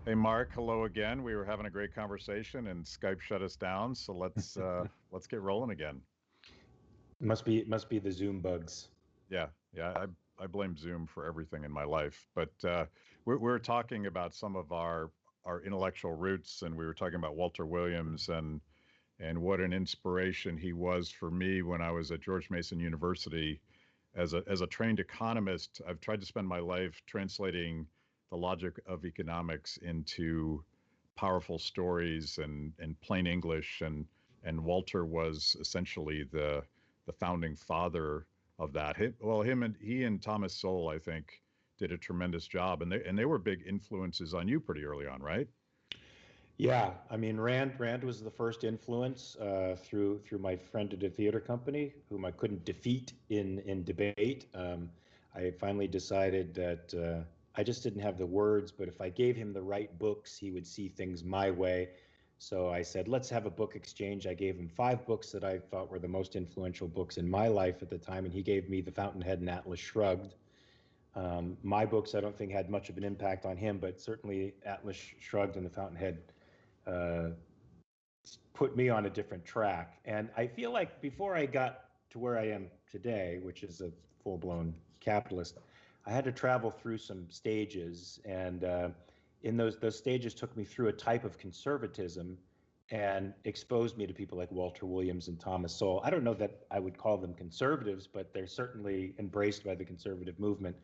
Hey Mark, hello again. We were having a great conversation and Skype shut us down, so let's get rolling again. Must be the Zoom bugs. Yeah. I blame Zoom for everything in my life, but we're talking about some of our intellectual roots, and we were talking about Walter Williams and what an inspiration he was for me when I was at George Mason University as a trained economist. I've tried to spend my life translating the logic of economics into powerful stories and plain English, and Walter was essentially the founding father of that. He and Thomas Sowell, I think, did a tremendous job, and they were big influences on you pretty early on, right? Yeah, I mean Rand was the first influence through my friend at a theater company, whom I couldn't defeat in debate. I finally decided that I just didn't have the words, but if I gave him the right books, he would see things my way. So I said, let's have a book exchange. I gave him five books that I thought were the most influential books in my life at the time, and he gave me The Fountainhead and Atlas Shrugged. My books, I don't think, had much of an impact on him, but certainly Atlas Shrugged and The Fountainhead uh, put me on a different track. And I feel like before I got to where I am today, which is a full-blown capitalist, I had to travel through some stages, and in those stages took me through a type of conservatism and exposed me to people like Walter Williams and Thomas Sowell. I don't know that I would call them conservatives, but they're certainly embraced by the conservative movement.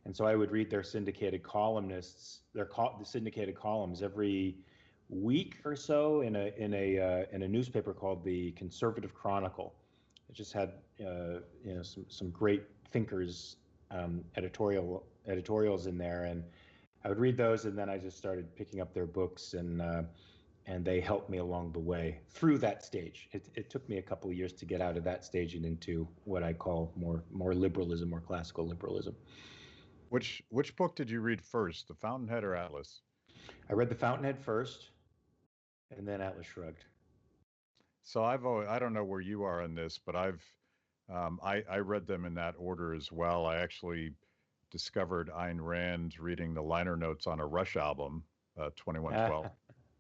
And so I would read their syndicated columnists, the syndicated columns every week or so in a newspaper called the Conservative Chronicle. It just had some great thinkers editorials in there, and I would read those, and then I just started picking up their books, and they helped me along the way through that stage. It took me a couple of years to get out of that stage and into what I call more liberalism, more classical liberalism. Which book did you read first, The Fountainhead or Atlas? I read The Fountainhead first, and then Atlas Shrugged. So I don't know where you are in this, but I read them in that order as well. I actually discovered Ayn Rand reading the liner notes on a Rush album, 2112, Sure.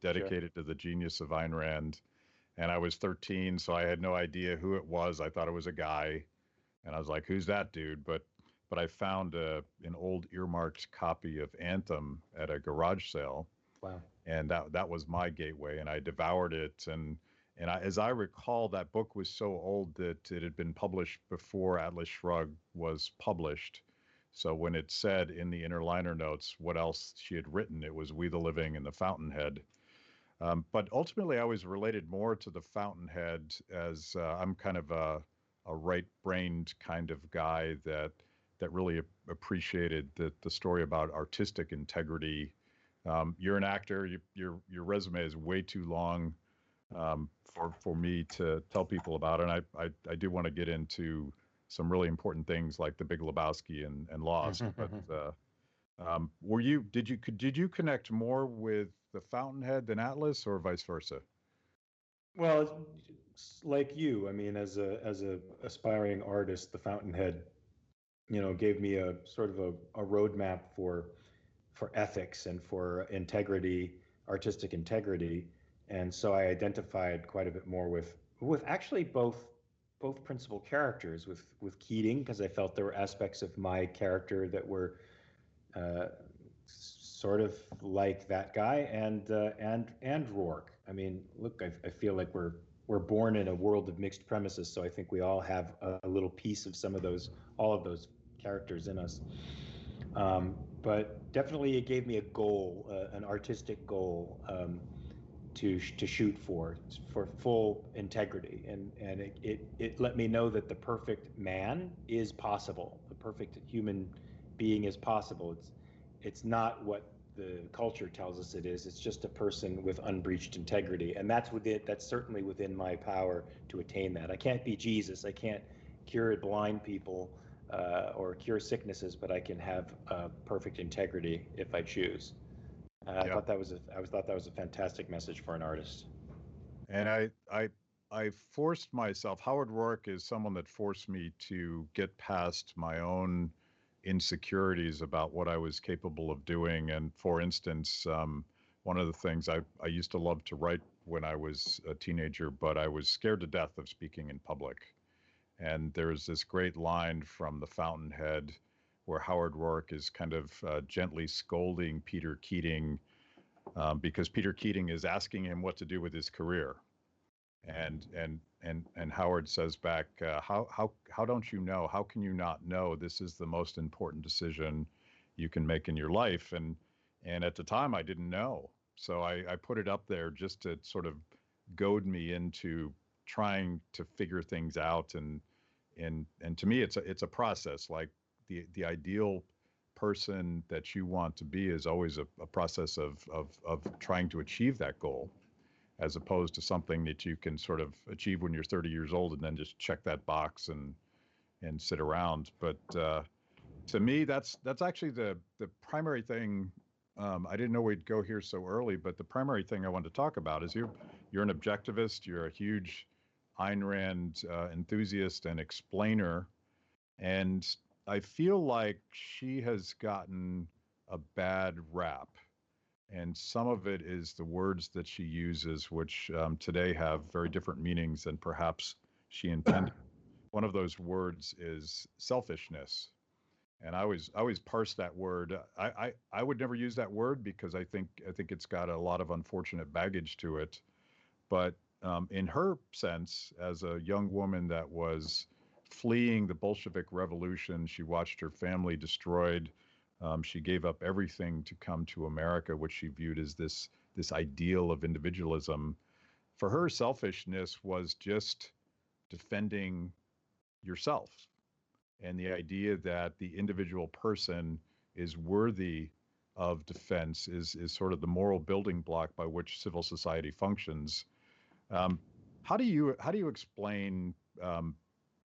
dedicated to the genius of Ayn Rand. And I was 13, so I had no idea who it was. I thought it was a guy, and I was like, "Who's that dude?" But I found an old earmarked copy of Anthem at a garage sale, Wow. and that was my gateway, and I devoured it. As I recall, that book was so old that it had been published before Atlas Shrugged was published. So when it said in the inner liner notes what else she had written, it was We the Living and The Fountainhead. But ultimately, I was related more to The Fountainhead, as I'm kind of a right-brained kind of guy that really appreciated the story about artistic integrity. You're an actor. Your resume is way too long for me to tell people about, and I do want to get into some really important things like the Big Lebowski and Lost. But did you connect more with the Fountainhead than Atlas, or vice versa? Well, it's like you, I mean, as a aspiring artist, the Fountainhead, gave me a sort of a roadmap for ethics and for integrity, artistic integrity, and so I identified quite a bit more with actually both principal characters, with Keating, because I felt there were aspects of my character that were uh, sort of like that guy, and Rourke. I mean, look, I feel like we're born in a world of mixed premises, so I think we all have a little piece of all of those characters in us. But definitely, it gave me a goal, an artistic goal, to shoot for full integrity, and it let me know that the perfect man is possible, the perfect human being is possible. It's not what the culture tells us it is. It's just a person with unbreached integrity, and that's certainly within my power to attain that. I can't be Jesus. I can't cure blind people or cure sicknesses, but I can have perfect integrity if I choose. Yeah. I thought that was a fantastic message for an artist. And I forced myself. Howard Rourke is someone that forced me to get past my own insecurities about what I was capable of doing. And for instance, one of the things I used to love to write when I was a teenager, but I was scared to death of speaking in public. And there's this great line from The Fountainhead where Howard Rourke is kind of gently scolding Peter Keating because Peter Keating is asking him what to do with his career. And Howard says back, how don't you know? How can you not know this is the most important decision you can make in your life? And at the time I didn't know. So I put it up there just to sort of goad me into trying to figure things out. And to me it's a process. Like the ideal person that you want to be is always a process of trying to achieve that goal, as opposed to something that you can sort of achieve when you're 30 years old and then just check that box and sit around. But to me, that's actually the primary thing. I didn't know we'd go here so early, but the primary thing I wanted to talk about is you're an objectivist. You're a huge Ayn Rand enthusiast and explainer, and I feel like she has gotten a bad rap, and some of it is the words that she uses, which today have very different meanings than perhaps she intended. One of those words is selfishness, and I always parse that word. I would never use that word because I think it's got a lot of unfortunate baggage to it. But in her sense, as a young woman that was fleeing the Bolshevik Revolution, she watched her family destroyed. She gave up everything to come to America, which she viewed as this ideal of individualism. For her, selfishness was just defending yourself, and the idea that the individual person is worthy of defense is sort of the moral building block by which civil society functions. Um, how do you explain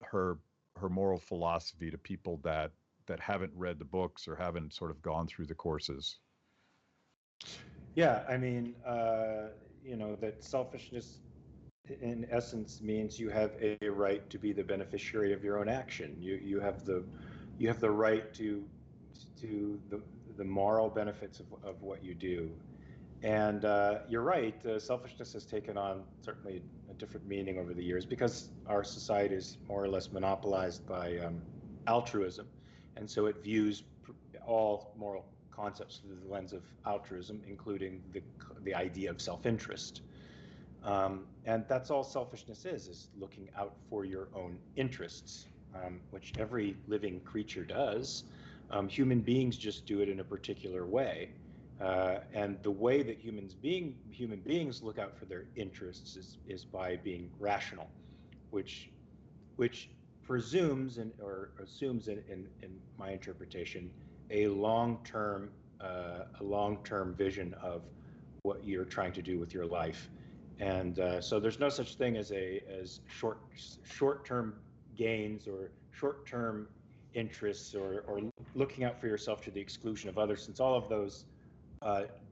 her her moral philosophy to people that haven't read the books or haven't sort of gone through the courses? Yeah, I mean, that selfishness in essence means you have a right to be the beneficiary of your own action. You have the right to the moral benefits of what you do. And you're right, selfishness has taken on certainly a different meaning over the years because our society is more or less monopolized by altruism. And so it views all moral concepts through the lens of altruism, including the idea of self-interest. And that's all selfishness is looking out for your own interests, which every living creature does. Human beings just do it in a particular way. And the way that human beings look out for their interests is by being rational, which which presumes or assumes in my interpretation a long-term vision of what you're trying to do with your life. And so there's no such thing as short-term gains or short-term interests or looking out for yourself to the exclusion of others, since all of those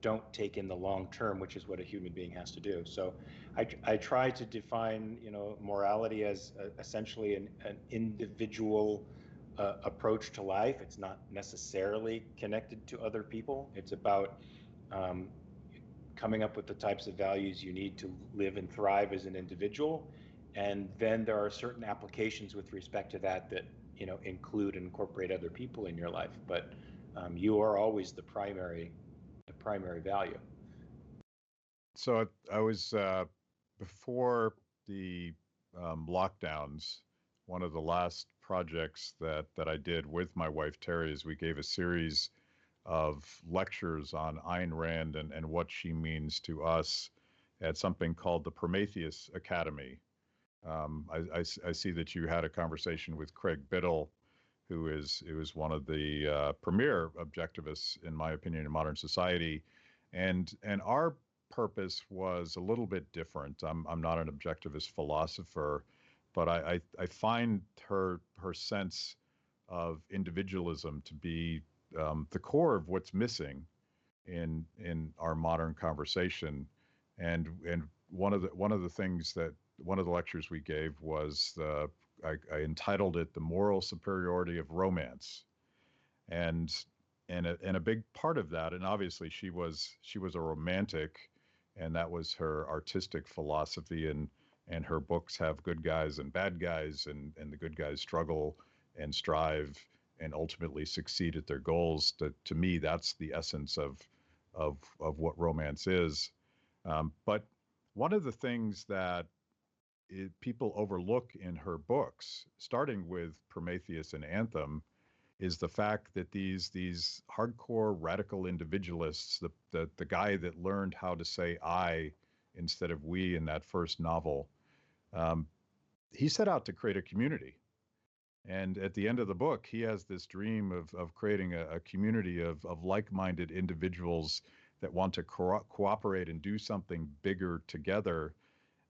don't take in the long term, which is what a human being has to do. So I try to define, morality as essentially an individual approach to life. It's not necessarily connected to other people. It's about coming up with the types of values you need to live and thrive as an individual. And then there are certain applications with respect to that include and incorporate other people in your life. But you are always the primary value. So I was before the lockdowns. One of the last projects that I did with my wife Terry is we gave a series of lectures on Ayn Rand and what she means to us at something called the Prometheus Academy. I see that you had a conversation with Craig Biddle, who is one of the premier objectivists, in my opinion, in modern society, and our purpose was a little bit different. I'm not an objectivist philosopher, but I find her sense of individualism to be the core of what's missing in our modern conversation. And one of the things that one of the lectures we gave was I entitled it "The Moral Superiority of Romance." And and a big part of that, and obviously she was a romantic, and that was her artistic philosophy, and her books have good guys and bad guys, and the good guys struggle and strive and ultimately succeed at their goals. To me, that's the essence of what romance is. But one of the things that people overlook in her books, starting with Prometheus and Anthem, is the fact that these hardcore radical individualists, the guy that learned how to say I instead of we in that first novel, um, he set out to create a community. And at the end of the book, he has this dream of creating a community of like-minded individuals that want to cooperate and do something bigger together.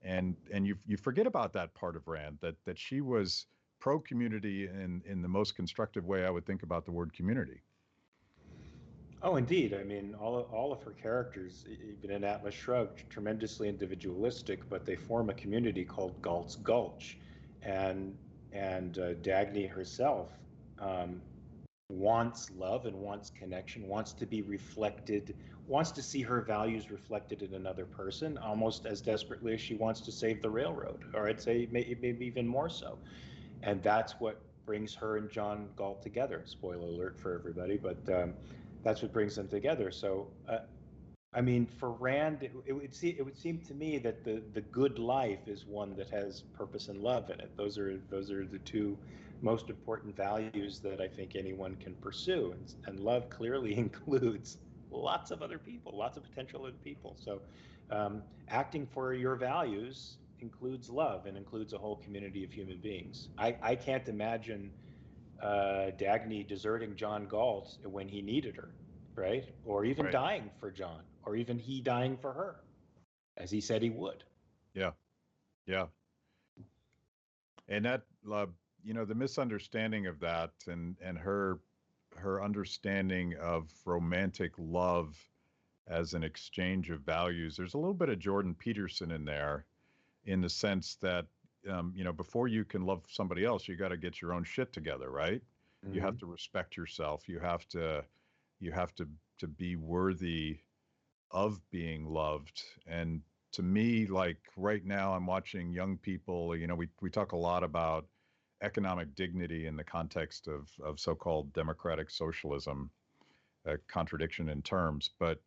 And you forget about that part of Rand, that she was pro community in the most constructive way I would think about the word community. Oh, indeed. I mean, all of her characters, even in Atlas Shrugged, tremendously individualistic, but they form a community called Galt's Gulch, and Dagny herself um, wants love and wants connection, wants to be reflected, wants to see her values reflected in another person, almost as desperately as she wants to save the railroad, or I'd say maybe even more so. And that's what brings her and John Galt together. Spoiler alert for everybody, but that's what brings them together. So, I mean, for Rand, it would seem to me that the good life is one that has purpose and love in it. Those are the two most important values that I think anyone can pursue, and love clearly includes lots of other people, lots of potential other people. So, acting for your values includes love and includes a whole community of human beings. I can't imagine Dagny deserting John Galt when he needed her, right? Or even Right. dying for John, or even he dying for her, as he said he would. Yeah. Yeah. And that, the misunderstanding of that, and her understanding of romantic love as an exchange of values. There's a little bit of Jordan Peterson in there, in the sense that, before you can love somebody else, you got to get your own shit together, right? You Mm-hmm. have to respect yourself. You have to be worthy of being loved. And to me, like right now, I'm watching young people. We talk a lot about economic dignity in the context of so-called democratic socialism, a contradiction in terms, but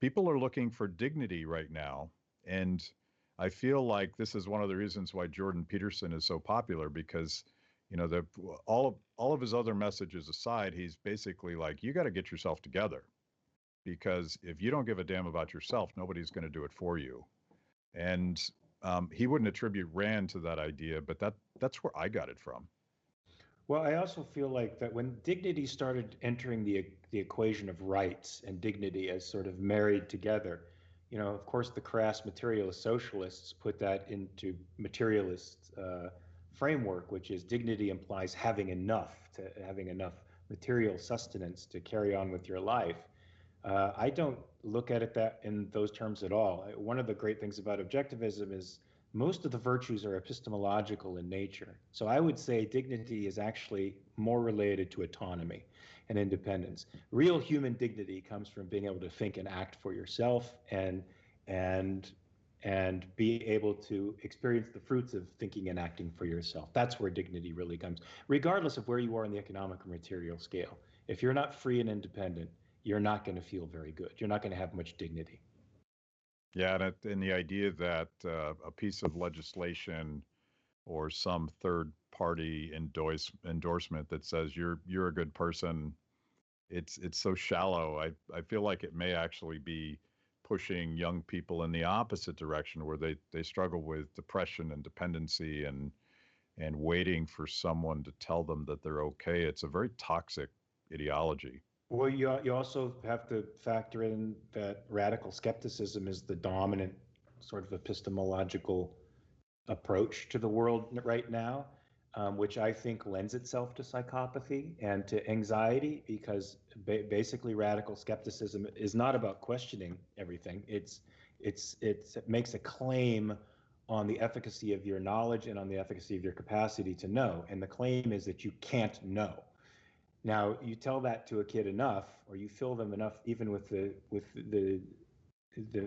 people are looking for dignity right now. And I feel like this is one of the reasons why Jordan Peterson is so popular, because the all of his other messages aside, he's basically like, you got to get yourself together, because if you don't give a damn about yourself, nobody's going to do it for you. And he wouldn't attribute Rand to that idea, but that's where I got it from. Well, I also feel like that when dignity started entering the equation of rights and dignity as sort of married together, of course, the crass materialist socialists put that into materialist framework, which is dignity implies having enough material sustenance to carry on with your life. I don't look at it that in those terms at all. One of the great things about objectivism is most of the virtues are epistemological in nature. So I would say dignity is actually more related to autonomy and independence. Real human dignity comes from being able to think and act for yourself, and and be able to experience the fruits of thinking and acting for yourself. That's where dignity really comes, regardless of where you are in the economic or material scale. If you're not free and independent, you're not going to feel very good. You're not going to have much dignity. Yeah, and the idea that a piece of legislation or some third party endorsement that says you're a good person, it's so shallow. I feel like it may actually be pushing young people in the opposite direction, where they struggle with depression and dependency, and waiting for someone to tell them that they're okay. It's a very toxic ideology. Well, you also have to factor in that radical skepticism is the dominant sort of epistemological approach to the world right now, which I think lends itself to psychopathy and to anxiety, because basically radical skepticism is not about questioning everything. It makes a claim on the efficacy of your knowledge and on the efficacy of your capacity to know, and the claim is that you can't know. Now, you tell that to a kid enough, or you fill them enough, even with the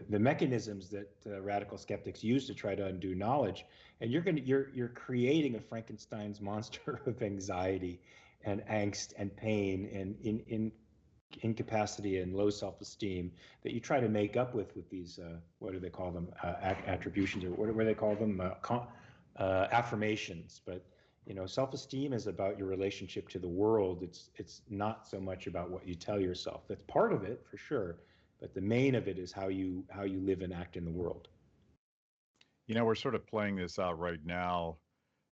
mechanisms that radical skeptics use to try to undo knowledge, and you're creating a Frankenstein's monster of anxiety and angst and pain and in incapacity and low self-esteem that you try to make up with these what do they call them, attributions, or what do they call them, affirmations. But self-esteem is about your relationship to the world. It's not so much about what you tell yourself. That's part of it for sure, but the main of it is how you live and act in the world. We're sort of playing this out right now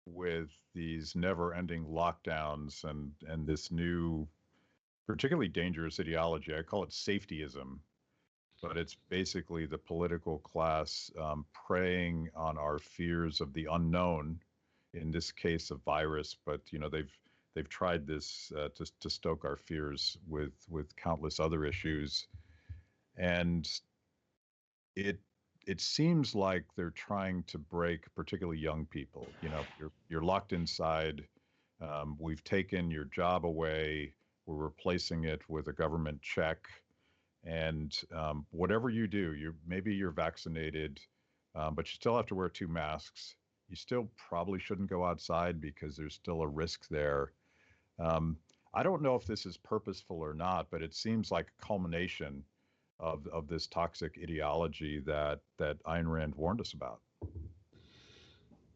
with these never-ending lockdowns and this new, particularly dangerous ideology. I call it safetyism, but it's basically the political class preying on our fears of the unknown. In this case, a virus, but they've tried this to stoke our fears with countless other issues, and it seems like they're trying to break particularly young people. You're locked inside. We've taken your job away. We're replacing it with a government check. And whatever you do, maybe you're vaccinated, but you still have to wear 2 masks. You still probably shouldn't go outside because there's still a risk there. I don't know if this is purposeful or not, but it seems like a culmination of this toxic ideology that Ayn Rand warned us about.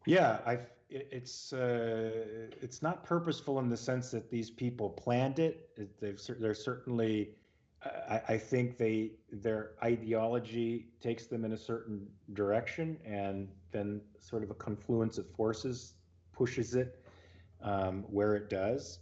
Yeah, it's not purposeful in the sense that these people planned it. They're certainly, I think their ideology takes them in a certain direction, and then sort of a confluence of forces pushes it where it does.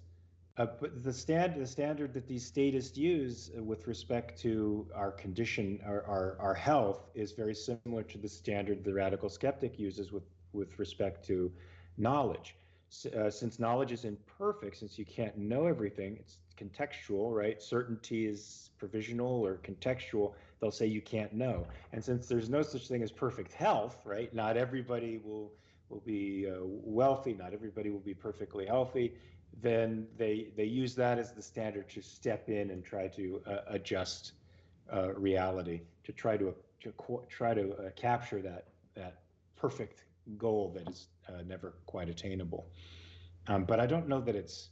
But the standard that these statists use with respect to our condition, our health, is very similar to the standard the radical skeptic uses with respect to knowledge. Since knowledge is imperfect, since you can't know everything, it's contextual, right? Certainty is provisional or contextual. They'll say you can't know. And since there's no such thing as perfect health, right? Not everybody will be wealthy. Not everybody will be perfectly healthy. Then they use that as the standard to step in and try to adjust reality, to try to capture that perfect goal that is never quite attainable. But I don't know that it's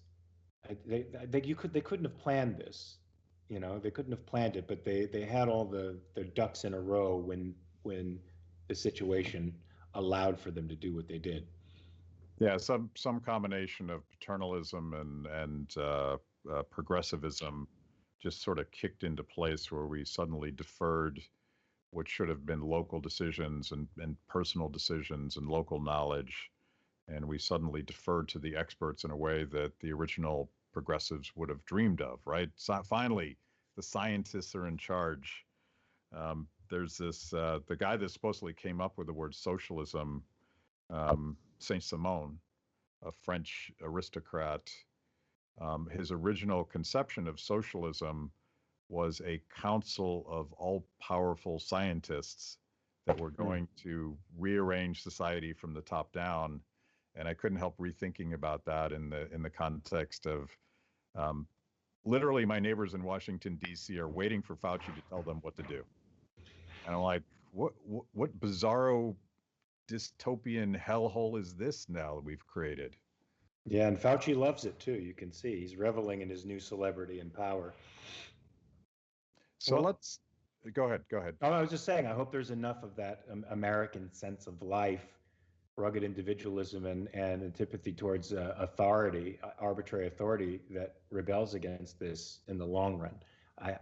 they couldn't have planned this. They couldn't have planned it, but they had all their ducks in a row when the situation allowed for them to do what they did. Yeah, some combination of paternalism and progressivism just sort of kicked into place, where we suddenly deferred what should have been local decisions and personal decisions and local knowledge, and we suddenly deferred to the experts in a way that the original progressives would have dreamed of, right? So finally, the scientists are in charge. There's this the guy that supposedly came up with the word socialism, Saint-Simon, a French aristocrat. His original conception of socialism was a council of all-powerful scientists that were going to rearrange society from the top down. And I couldn't help rethinking about that in the context of literally my neighbors in Washington, D.C. are waiting for Fauci to tell them what to do. And I'm like, what bizarro dystopian hellhole is this now that we've created? Yeah, and Fauci loves it too. You can see he's reveling in his new celebrity and power. So let's go ahead. Oh, I was just saying, I hope there's enough of that American sense of life, rugged individualism, and antipathy towards authority, arbitrary authority, that rebels against this in the long run.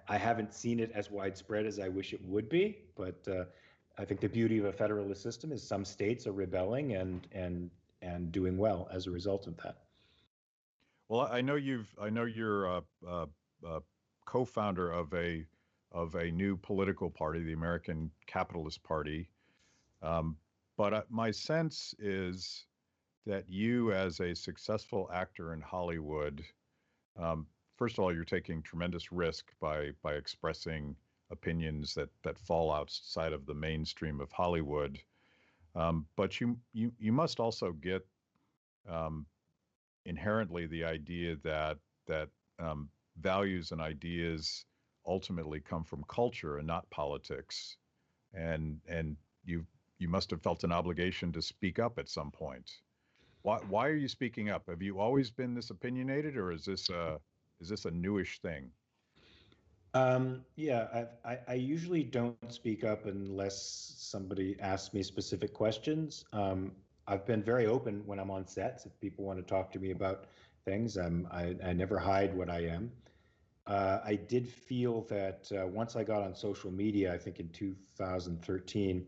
I haven't seen it as widespread as I wish it would be, but I think the beauty of a federalist system is some states are rebelling and doing well as a result of that. Well, I know you're a co-founder of a new political party, the American Capitalist Party. But my sense is that you, as a successful actor in Hollywood, first of all, you're taking tremendous risk by expressing opinions that fall outside of the mainstream of Hollywood. But you must also get inherently the idea that um, values and ideas ultimately come from culture and not politics. And you must have felt an obligation to speak up at some point. Why are you speaking up? Have you always been this opinionated, or is this a newish thing? Yeah, I usually don't speak up unless somebody asks me specific questions. I've been very open when I'm on sets. If people want to talk to me about things, I never hide what I am. I did feel that once I got on social media, I think in 2013,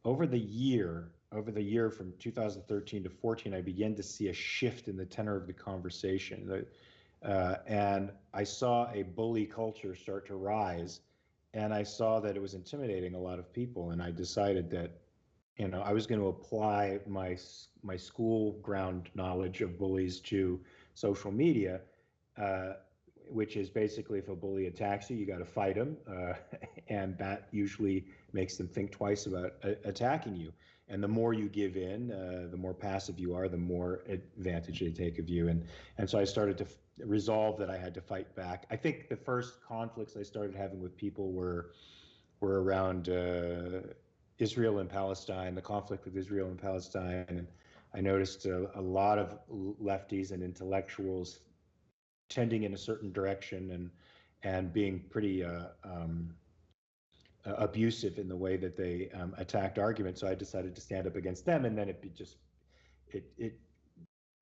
over the year from 2013 to 14, I began to see a shift in the tenor of the conversation. And I saw a bully culture start to rise, and I saw that it was intimidating a lot of people. And I decided that, I was going to apply my school ground knowledge of bullies to social media, uh, which is basically if a bully attacks you, you got to fight him, and that usually makes them think twice about attacking you. And the more you give in, the more passive you are, the more advantage they take of you. And so I started to resolve that I had to fight back. I think the first conflicts I started having with people were around Israel and Palestine, the conflict with Israel and Palestine. And I noticed a lot of lefties and intellectuals tending in a certain direction and being pretty abusive in the way that they attacked arguments. So I decided to stand up against them, and then it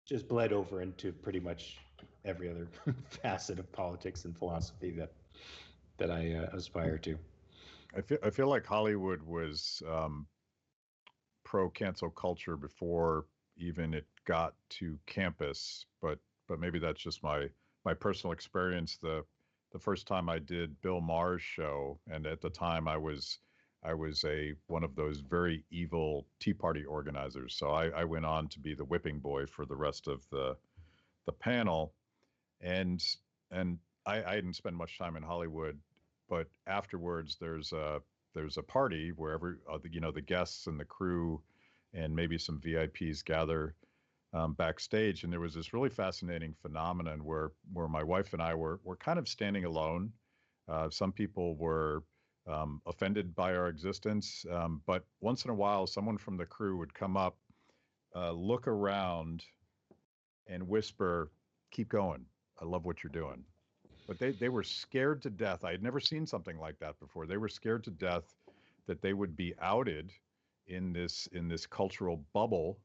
just bled over into pretty much every other facet of politics and philosophy that I aspire to. I feel like Hollywood was pro cancel culture before even it got to campus, but maybe that's just my personal experience. The first time I did Bill Maher's show, and at the time I was a one of those very evil Tea Party organizers. So I went on to be the whipping boy for the rest of the panel, and and I didn't spend much time in Hollywood, but afterwards there's a party where the guests and the crew and maybe some VIPs gather backstage, and there was this really fascinating phenomenon where my wife and I were kind of standing alone. Some people were offended by our existence, but once in a while, someone from the crew would come up, look around, and whisper, "Keep going. I love what you're doing." But they were scared to death. I had never seen something like that before. They were scared to death that they would be outed in this cultural bubble.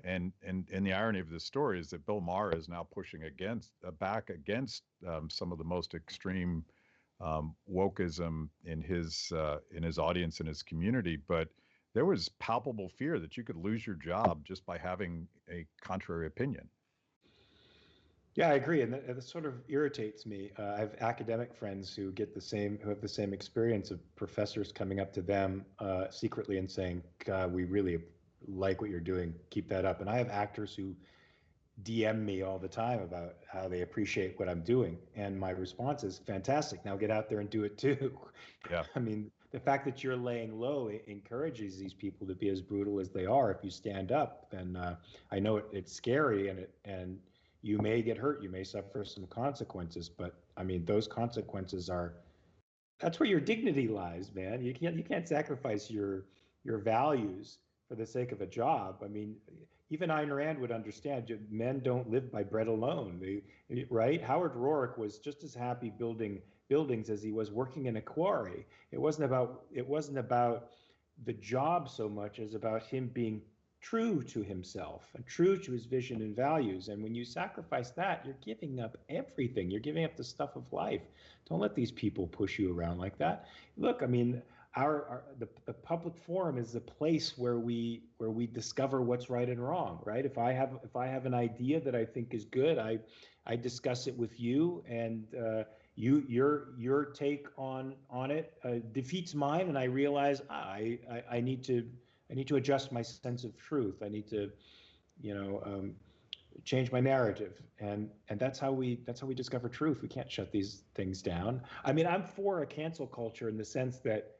And the irony of this story is that Bill Maher is now pushing against back against some of the most extreme wokeism in his audience and his community. But there was palpable fear that you could lose your job just by having a contrary opinion. Yeah, I agree, and that sort of irritates me. I have academic friends who have the same experience of professors coming up to them secretly and saying, "God, we really like what you're doing. Keep that up." And I have actors who DM me all the time about how they appreciate what I'm doing, and my response is, "Fantastic! Now get out there and do it too." Yeah. I mean, the fact that you're laying low encourages these people to be as brutal as they are. If you stand up, then I know it's scary, and you may get hurt, you may suffer some consequences, but I mean, those consequences are that's where your dignity lies, man. You can't sacrifice your values for the sake of a job. I mean, even Ayn Rand would understand men don't live by bread alone. Right? Howard Roark was just as happy building buildings as he was working in a quarry. It wasn't about the job so much as about him being true to himself and true to his vision and values. And when you sacrifice that, you're giving up everything. You're giving up the stuff of life. Don't let these people push you around like that. Look, I mean, the public forum is the place where we discover what's right and wrong, right? If I have an idea that I think is good, I discuss it with you, and your take on it defeats mine, and I realize I need to adjust my sense of truth. I need to, you know, change my narrative, and that's how we discover truth. We can't shut these things down. I mean, I'm for a cancel culture in the sense that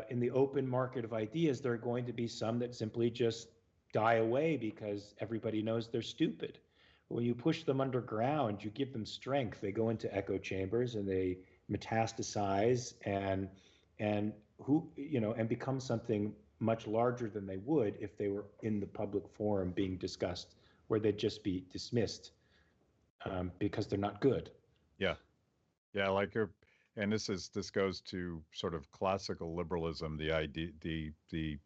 in the open market of ideas, there are going to be some that simply just die away because everybody knows they're stupid. when you push them underground, you give them strength. They go into echo chambers and they metastasize and and become something much larger than they would if they were in the public forum being discussed, where they'd just be dismissed because they're not good. Yeah. Yeah. And this goes to sort of classical liberalism, the idea, the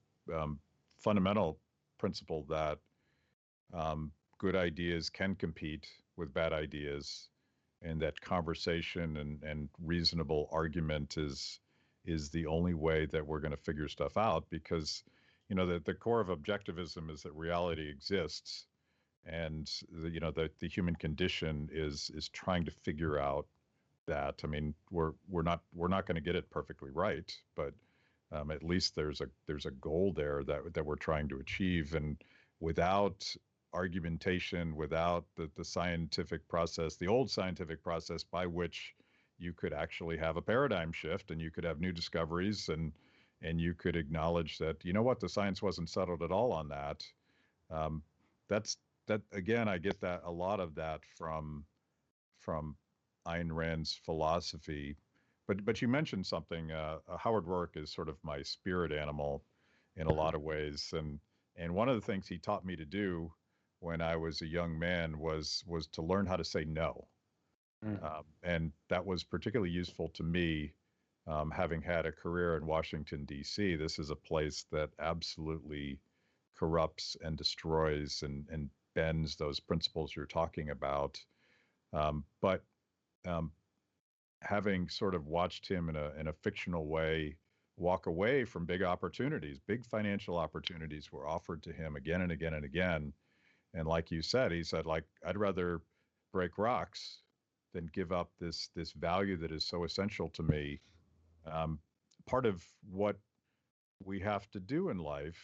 fundamental principle that good ideas can compete with bad ideas, and that conversation and reasonable argument is the only way that we're going to figure stuff out, because the core of objectivism is that reality exists, and the human condition is trying to figure out that. I mean, we're not going to get it perfectly right, but at least there's a goal there that we're trying to achieve. And without argumentation, without the scientific process, the old scientific process by which you could actually have a paradigm shift, and you could have new discoveries, and you could acknowledge that, the science wasn't settled at all on that. Um, that again, I get that a lot of that from Ayn Rand's philosophy. But you mentioned something. Howard Roark is sort of my spirit animal in a lot of ways, and one of the things he taught me to do when I was a young man was to learn how to say no. And that was particularly useful to me, having had a career in Washington, D.C. This is a place that absolutely corrupts and destroys and bends those principles you're talking about. But having sort of watched him in a fictional way walk away from big opportunities, big financial opportunities were offered to him again and again and again. And like you said, he said, like, I'd rather break rocks than give up this value that is so essential to me. Um, Part of what we have to do in life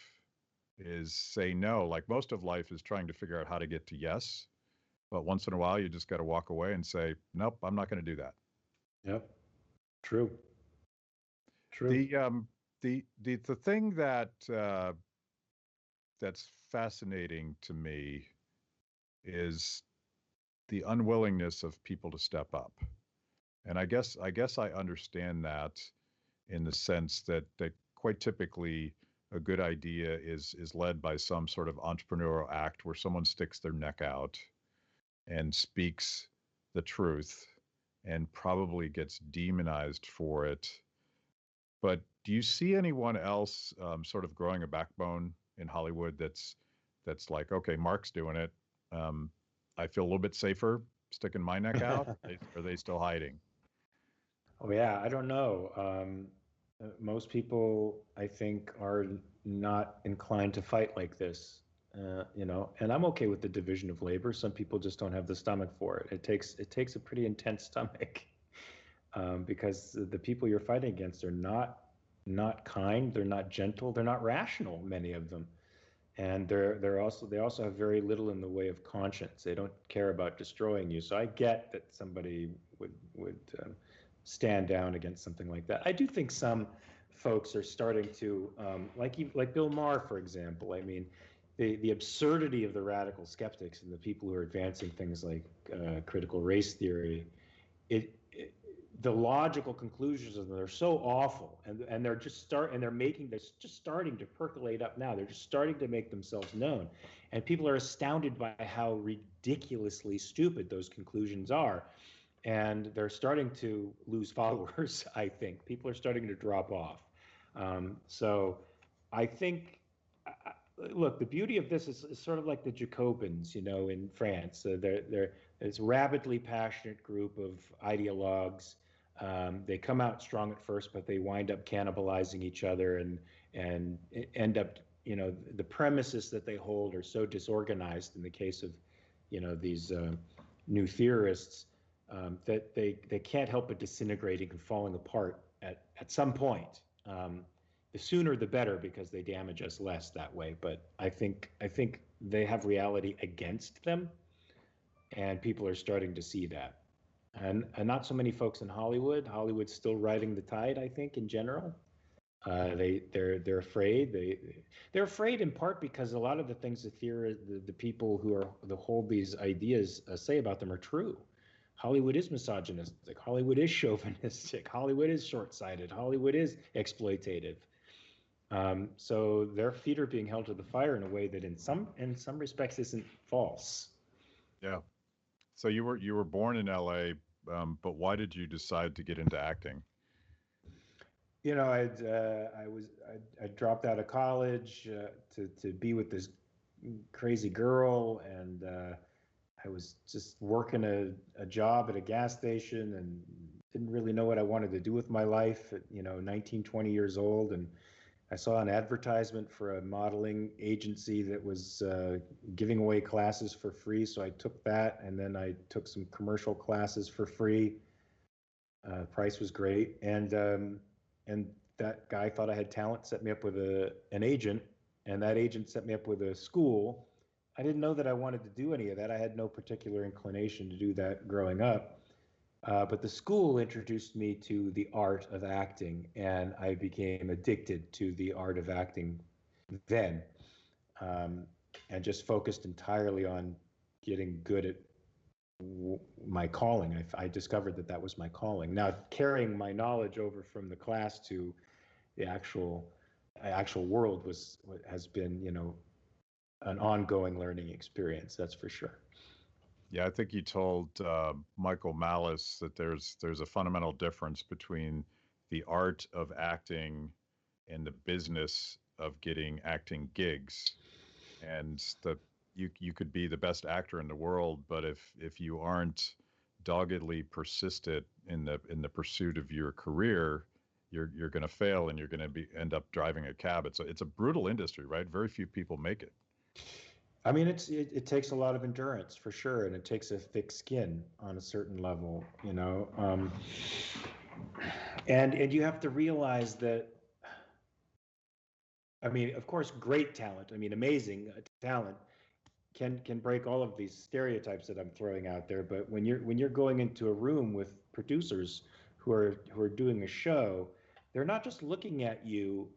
is say no. Like, most of life is trying to figure out how to get to yes. But once in a while, you just got to walk away and say, nope, I'm not going to do that. Yep. True. The thing that's fascinating to me is the unwillingness of people to step up. And I guess I understand that, in the sense that quite typically a good idea is led by some sort of entrepreneurial act where someone sticks their neck out and speaks the truth and probably gets demonized for it. But do you see anyone else sort of growing a backbone in Hollywood that's like, okay, Mark's doing it. I feel a little bit safer sticking my neck out. Are they still hiding? Oh yeah, I don't know. Most people, I think, are not inclined to fight like this. And I'm okay with the division of labor. Some people just don't have the stomach for it. It takes a pretty intense stomach, because the people you're fighting against are not kind. They're not gentle. They're not rational. Many of them, and they also have very little in the way of conscience. They don't care about destroying you. So I get that somebody would stand down against something like that. I do think some folks are starting to, like Bill Maher, for example. I mean, the absurdity of the radical skeptics and the people who are advancing things like critical race theory, the logical conclusions of them are so awful, and they're just starting to percolate up now. They're just starting to make themselves known, and people are astounded by how ridiculously stupid those conclusions are. And they're starting to lose followers. I think people are starting to drop off. So I think, look, the beauty of this is sort of like the Jacobins, in France. They're this rabidly passionate group of ideologues. They come out strong at first, but they wind up cannibalizing each other and end up, the premises that they hold are so disorganized in the case of, these new theorists, that they can't help but disintegrating and falling apart at some point. The sooner the better, because they damage us less that way. But I think they have reality against them, and people are starting to see that. And not so many folks in Hollywood. Hollywood's still riding the tide, I think, in general. They're afraid. They're afraid in part because a lot of the things the people who hold these ideas say about them are true. Hollywood is misogynistic. Hollywood is chauvinistic. Hollywood is short-sighted. Hollywood is exploitative. So their feet are being held to the fire in a way that in some respects isn't false. Yeah. So you were born in LA, but why did you decide to get into acting? You know, I dropped out of college to be with this crazy girl, and I was just working a job at a gas station and didn't really know what I wanted to do with my life at, 19, 20 years old. And I saw an advertisement for a modeling agency that was giving away classes for free. So I took that, and then I took some commercial classes for free. Price was great. And that guy thought I had talent, set me up with an agent, and that agent set me up with a school. I didn't know that I wanted to do any of that. I had no particular inclination to do that growing up. But the school introduced me to the art of acting, and I became addicted to the art of acting then, um, and just focused entirely on getting good at my calling. I discovered that was my calling. Now, carrying my knowledge over from the class to the actual world has been, an ongoing learning experience. That's for sure. Yeah, I think you told Michael Malice that there's a fundamental difference between the art of acting and the business of getting acting gigs. And that you could be the best actor in the world, but if you aren't doggedly persistent in the pursuit of your career, you're going to fail, and you're going to end up driving a cab. It's a brutal industry, right? Very few people make it. I mean, it takes a lot of endurance for sure, and it takes a thick skin on a certain level, and you have to realize that. I mean, of course, great talent. I mean, amazing talent can break all of these stereotypes that I'm throwing out there. But when you're going into a room with producers who are doing a show, they're not just looking at you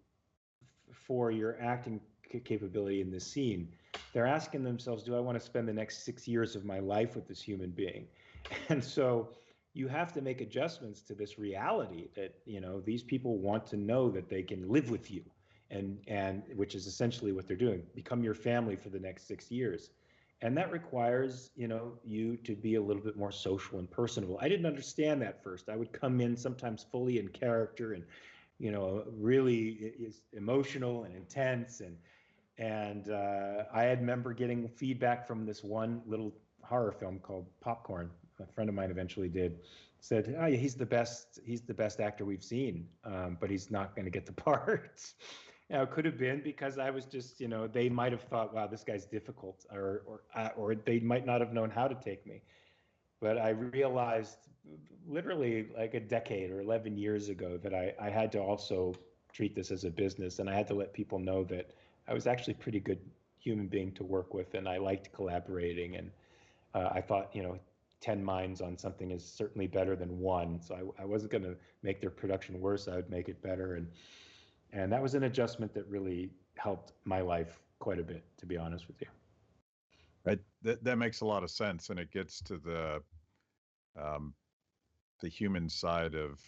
for your acting capability in the scene. They're asking themselves, do I want to spend the next 6 years of my life with this human being? And so you have to make adjustments to this reality that, these people want to know that they can live with you, and which is essentially what they're doing, become your family for the next 6 years. And that requires, you to be a little bit more social and personable. I didn't understand that first. I would come in sometimes fully in character and, really is emotional and intense. And I remember getting feedback from this one little horror film called Popcorn. A friend of mine eventually did. Said, "Oh, yeah, he's the best. He's the best actor we've seen, but he's not going to get the part." Now, it could have been because I was just, they might have thought, "Wow, this guy's difficult," or they might not have known how to take me. But I realized literally like a decade or 11 years ago that I had to also treat this as a business, and I had to let people know that I was actually a pretty good human being to work with, and I liked collaborating. And I thought, 10 minds on something is certainly better than one. So I wasn't going to make their production worse. I would make it better. And that was an adjustment that really helped my life quite a bit, to be honest with you. Right. That makes a lot of sense, and it gets to um, the human side of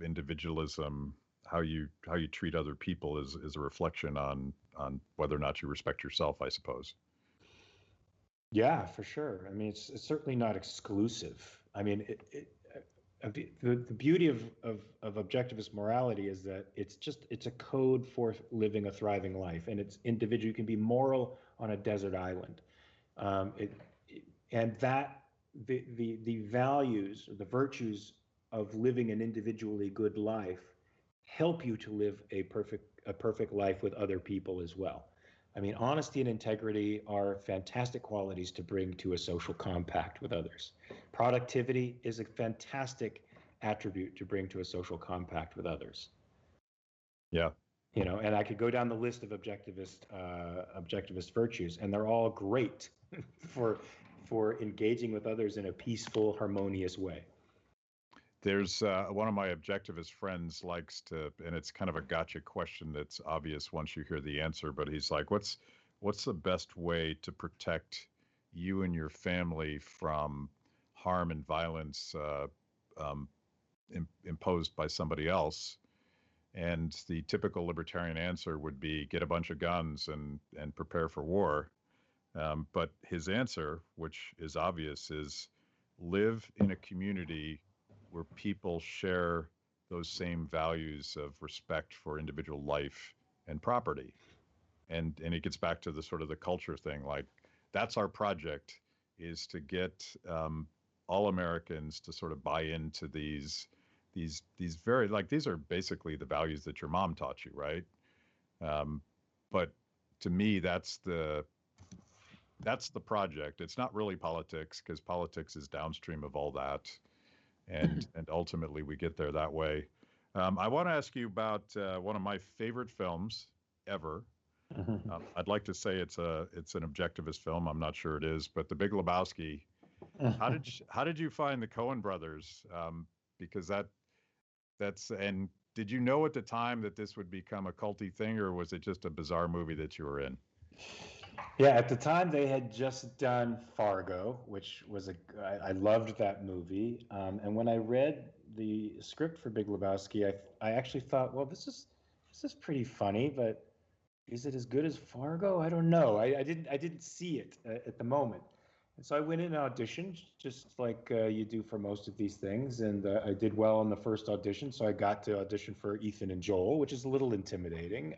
individualism. How you treat other people is a reflection on whether or not you respect yourself, I suppose. Yeah, for sure. I mean, it's certainly not exclusive. I mean, the beauty of objectivist morality is that it's a code for living a thriving life, and it's individual. You can be moral on a desert island, um, it, and that the values or the virtues of living an individually good life help you to live a perfect life with other people as well. I mean, honesty and integrity are fantastic qualities to bring to a social compact with others. Productivity is a fantastic attribute to bring to a social compact with others. Yeah. And I could go down the list of objectivist virtues, and they're all great for engaging with others in a peaceful, harmonious way. There's one of my objectivist friends likes to, and it's kind of a gotcha question that's obvious once you hear the answer, but he's like, what's the best way to protect you and your family from harm and violence um, imposed by somebody else? And the typical libertarian answer would be get a bunch of guns and prepare for war. But his answer, which is obvious, is live in a community where people share those same values of respect for individual life and property. And it gets back to the sort of the culture thing. Like that's our project, is to get all Americans to sort of buy into these very, like, these are basically the values that your mom taught you, right? Um, but to me, that's the project. It's not really politics, because politics is downstream of all that, and ultimately we get there that way. I want to ask you about one of my favorite films ever. I'd like to say it's an objectivist film. I'm not sure it is, but The Big Lebowski. How did you find the Coen brothers? Because and did you know at the time that this would become a culty thing, or was it just a bizarre movie that you were in? Yeah, at the time they had just done Fargo, which was I loved that movie. And when I read the script for Big Lebowski, I actually thought, well, this is pretty funny, but is it as good as Fargo? I don't know. I didn't see it at the moment. And so I went in and auditioned, just like you do for most of these things. And I did well in the first audition. So I got to audition for Ethan and Joel, which is a little intimidating,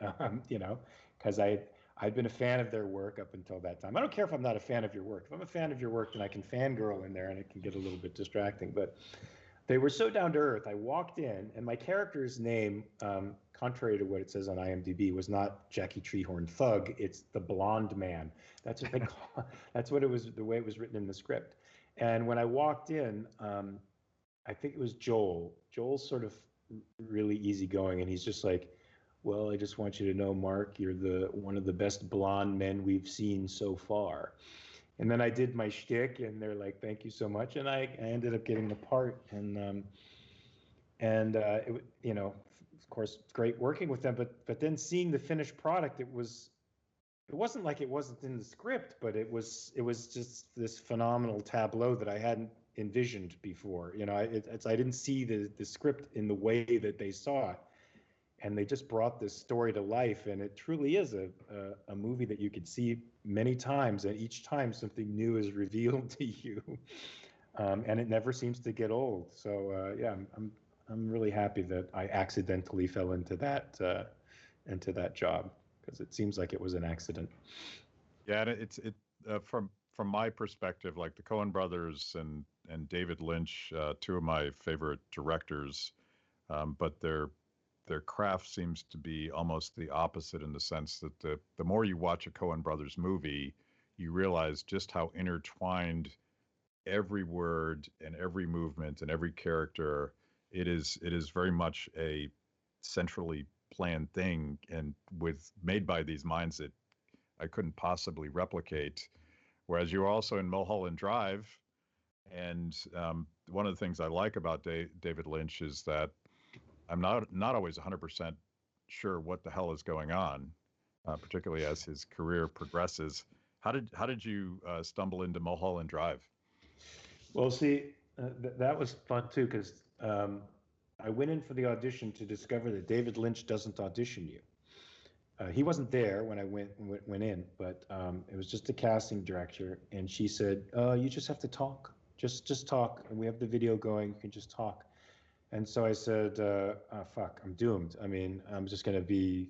because I'd been a fan of their work up until that time. I don't care if I'm not a fan of your work. If I'm a fan of your work, then I can fangirl in there and it can get a little bit distracting. But they were so down to earth. I walked in, and my character's name, contrary to what it says on IMDb, was not Jackie Treehorn Thug. It's the Blonde Man. That's what they call. That's what it was. The way it was written in the script. And when I walked in, I think it was Joel. Joel's sort of really easygoing, and he's just like, "Well, I just want you to know, Mark, you're the one of the best blonde men we've seen so far." And then I did my shtick, and they're like, "Thank you so much," and I ended up getting the part, and of course, it's great working with them. But then seeing the finished product, it wasn't like it wasn't in the script, but it was just this phenomenal tableau that I hadn't envisioned before. I didn't see the script in the way that they saw it, and they just brought this story to life, and it truly is a movie that you could see many times, and each time something new is revealed to you, and it never seems to get old. So yeah, I'm really happy that I accidentally fell into that job, because it seems like it was an accident. Yeah, and from my perspective, like the Coen brothers and David Lynch, two of my favorite directors, but their craft seems to be almost the opposite, in the sense that the more you watch a Coen brothers movie, you realize just how intertwined every word and every movement and every character, it is very much a centrally planned thing, and with made by these minds that I couldn't possibly replicate. Whereas you're also in Mulholland Drive, and one of the things I like about David Lynch is that I'm not always 100% sure what the hell is going on, particularly as his career progresses. How did you stumble into Mulholland Drive? Well, see, that was fun too, because I went in for the audition to discover that David Lynch doesn't audition you. He wasn't there when I went in, but it was just a casting director, and she said, "You just have to talk. Just talk, and we have the video going. You can just talk." And so I said, oh, "Fuck, I'm doomed. I mean, I'm just gonna be.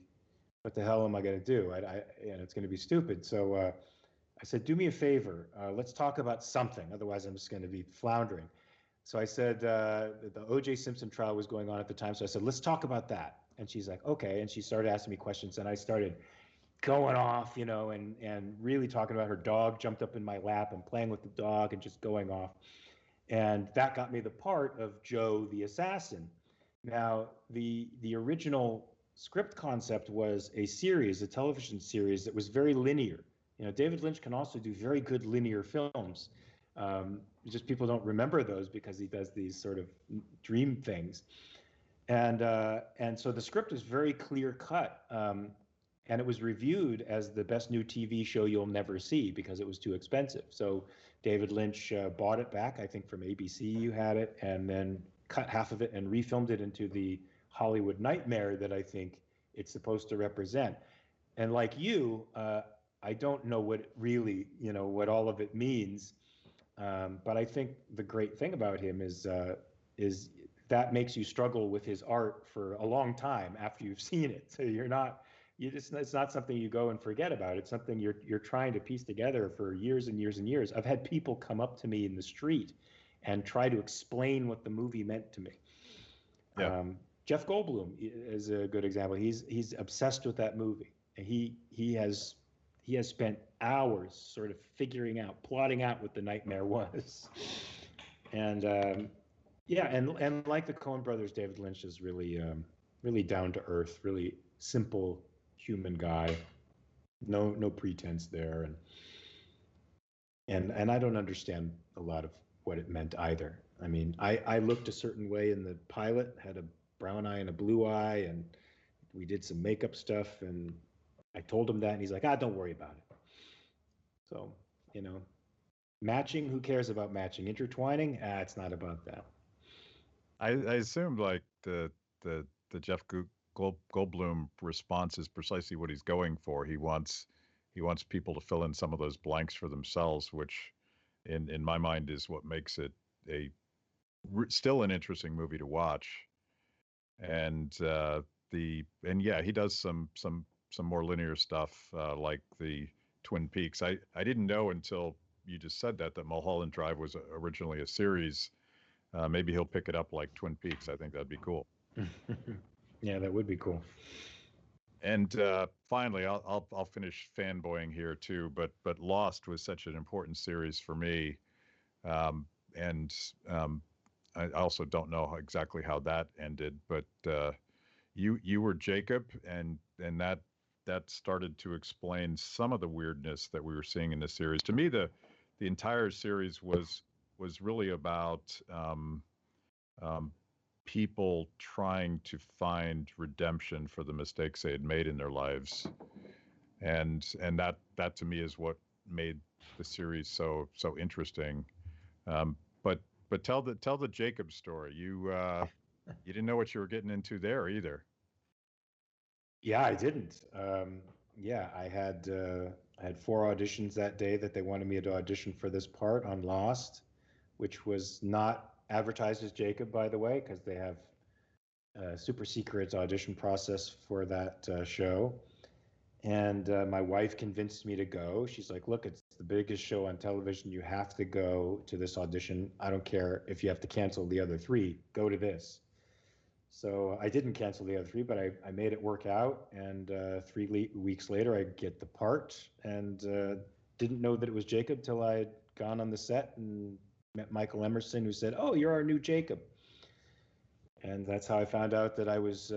What the hell am I gonna do? It's gonna be stupid." So I said, "Do me a favor. Let's talk about something. Otherwise, I'm just gonna be floundering." So I said, the O.J. Simpson trial was going on at the time. So I said, "Let's talk about that." And she's like, "Okay." And she started asking me questions, and I started going off, and really talking about her dog jumped up in my lap and playing with the dog and just going off. And that got me the part of Joe the assassin. Now, the original script concept was a television series that was very linear. David Lynch can also do very good linear films. Just people don't remember those because he does these sort of dream things. And so the script is very clear cut. And it was reviewed as the best new TV show you'll never see because it was too expensive. So David Lynch bought it back, I think from ABC you had it, and then cut half of it and refilmed it into the Hollywood nightmare that I think it's supposed to represent. And like you, I don't know what really, what all of it means. But I think the great thing about him is that makes you struggle with his art for a long time after you've seen it. So it's not something you go and forget about. It's something you're trying to piece together for years and years and years. I've had people come up to me in the street and try to explain what the movie meant to me. Yeah. Jeff Goldblum is a good example. He's obsessed with that movie. And he has spent hours sort of plotting out what the nightmare was. And and like the Coen brothers, David Lynch is really really down to earth, really simple human guy. No pretense there. And I don't understand a lot of what it meant either. I mean, I looked a certain way in the pilot, had a brown eye and a blue eye, and we did some makeup stuff, and I told him that, and he's like, don't worry about it. So, matching, who cares about matching? Intertwining, it's not about that. I assumed like the Jeff Goldblum response is precisely what he's going for. He wants people to fill in some of those blanks for themselves, which in my mind is what makes it still an interesting movie to watch. And he does some more linear stuff like the Twin Peaks. I didn't know until you just said that Mulholland Drive was originally a series. Maybe he'll pick it up like Twin Peaks. I think that'd be cool. Yeah, that would be cool. And finally, I'll finish fanboying here too. But Lost was such an important series for me, and I also don't know exactly how that ended. But you were Jacob, and that started to explain some of the weirdness that we were seeing in the series. To me, the entire series was really about people trying to find redemption for the mistakes they had made in their lives, and that to me is what made the series so interesting. But tell the Jacob story. You didn't know what you were getting into there either. Yeah, I didn't. I had 4 auditions that day that they wanted me to audition for this part on Lost, which was not advertised as Jacob, by the way, because they have a super secret audition process for that show. And my wife convinced me to go. She's like, look, it's the biggest show on television. You have to go to this audition. I don't care if you have to cancel the other 3. Go to this. So I didn't cancel the other 3, but I made it work out. And 3 weeks later, I get the part, and didn't know that it was Jacob till I had gone on the set and met Michael Emerson, who said, "Oh, you're our new Jacob." And that's how I found out that I was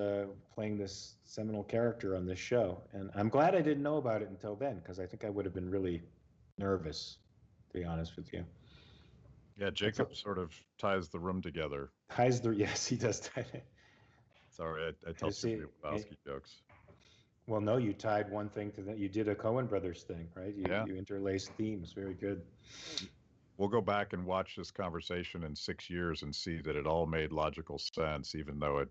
playing this seminal character on this show. And I'm glad I didn't know about it until then, because I think I would have been really nervous, to be honest with you. Yeah, Jacob sort of ties the room together. Yes, he does tie it. Sorry, I tell some Big Lebowski jokes. Well, no, you tied one thing to that. You did a Coen Brothers thing, right? You interlaced themes. Very good. We'll go back and watch this conversation in 6 years and see that it all made logical sense, even though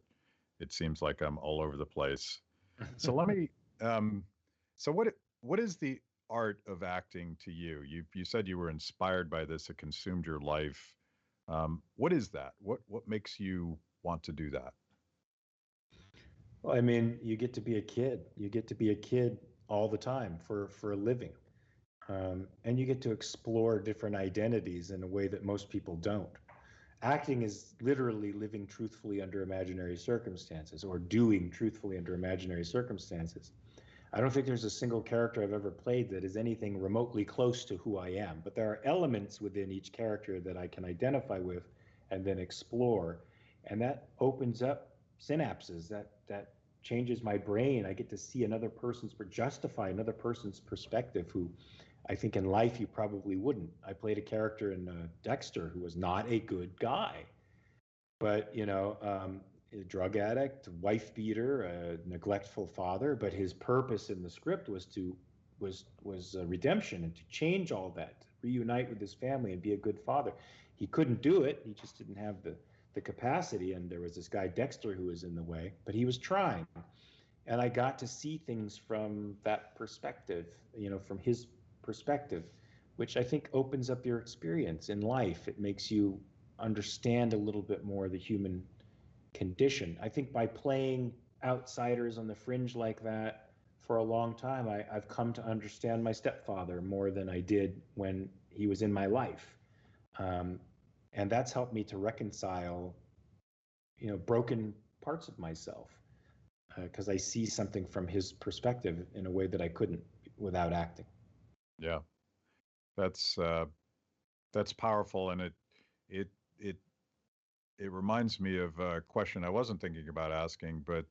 it seems like I'm all over the place. So let me. So what is the art of acting to you? You said you were inspired by this. It consumed your life. What is that? What makes you want to do that? Well, I mean, you get to be a kid. You get to be a kid all the time for a living. And you get to explore different identities in a way that most people don't. Acting is literally living truthfully under imaginary circumstances, or doing truthfully under imaginary circumstances. I don't think there's a single character I've ever played that is anything remotely close to who I am, but there are elements within each character that I can identify with and then explore. And that opens up synapses, that changes my brain. I get to see another person's, justify another person's perspective who I think in life you probably wouldn't. I played a character in Dexter who was not a good guy, but a drug addict, wife beater, a neglectful father. But his purpose in the script was to was redemption and to change all that, to reunite with his family and be a good father. He couldn't do it. He just didn't have the capacity. And there was this guy Dexter who was in the way, but he was trying. And I got to see things from that perspective, from his perspective, which I think opens up your experience in life. It makes you understand a little bit more the human condition. I think by playing outsiders on the fringe like that for a long time, I've come to understand my stepfather more than I did when he was in my life. And that's helped me to reconcile, broken parts of myself, because I see something from his perspective in a way that I couldn't without acting. Yeah, that's powerful, and it it it reminds me of a question I wasn't thinking about asking, but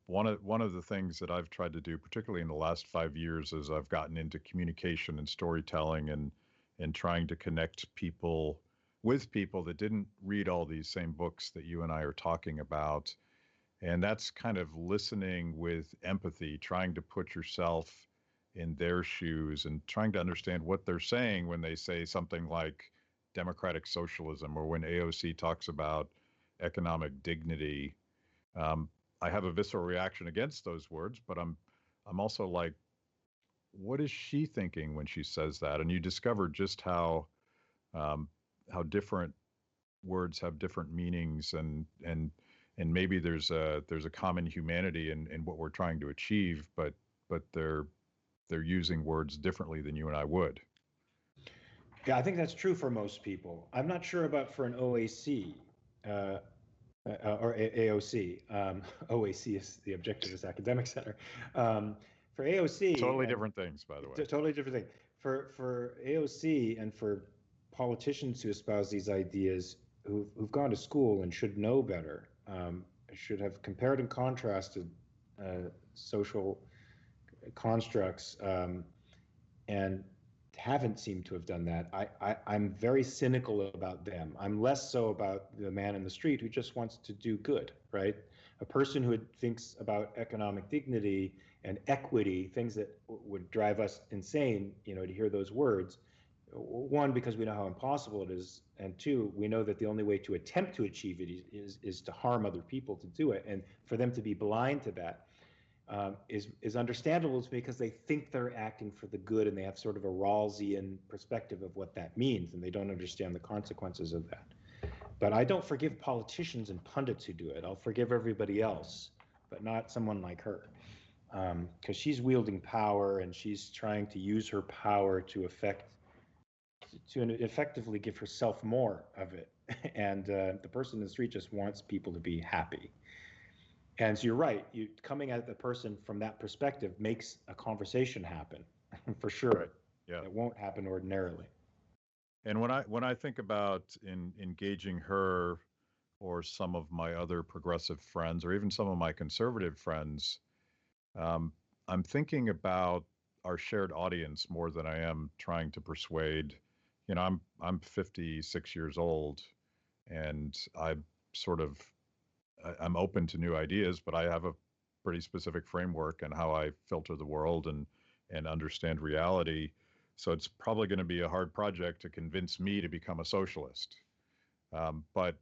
one of the things that I've tried to do, particularly in the last 5 years, as I've gotten into communication and storytelling and trying to connect people with people that didn't read all these same books that you and I are talking about. And that's kind of listening with empathy, trying to put yourself in their shoes and trying to understand what they're saying when they say something like democratic socialism or when AOC talks about economic dignity. Um, I have a visceral reaction against those words, but I'm also like, what is she thinking when she says that? And you discover just um, how different words have different meanings, and maybe there's a common humanity in what we're trying to achieve, but they're using words differently than you and I would. Yeah, I think that's true for most people. I'm not sure about for an OAC or AOC. OAC is the Objectivist Academic Center. For AOC, Totally different things, by the way. totally different thing. For AOC and for politicians who espouse these ideas, who've gone to school and should know better, should have compared and contrasted social constructs, and haven't seemed to have done that. I'm very cynical about them. I'm less so about the man in the street who just wants to do good, right? A person who thinks about economic dignity and equity, things that would drive us insane, to hear those words. One, because we know how impossible it is, and two, we know that the only way to attempt to achieve it is to harm other people to do it, and for them to be blind to that is understandable, because they think they're acting for the good and they have sort of a Rawlsian perspective of what that means, and they don't understand the consequences of that. But I don't forgive politicians and pundits who do it. I'll forgive everybody else, but not someone like her, because she's wielding power and she's trying to use her power to effectively give herself more of it. And the person in the street just wants people to be happy. And so you're right. Coming at the person from that perspective makes a conversation happen, for sure. Right. Yeah. It won't happen ordinarily. And when I think about engaging her or some of my other progressive friends or even some of my conservative friends, um, I'm thinking about our shared audience more than I am trying to persuade. I'm 56 years old, and sort of I'm open to new ideas, but I have a pretty specific framework and how I filter the world and understand reality. So it's probably going to be a hard project to convince me to become a socialist. But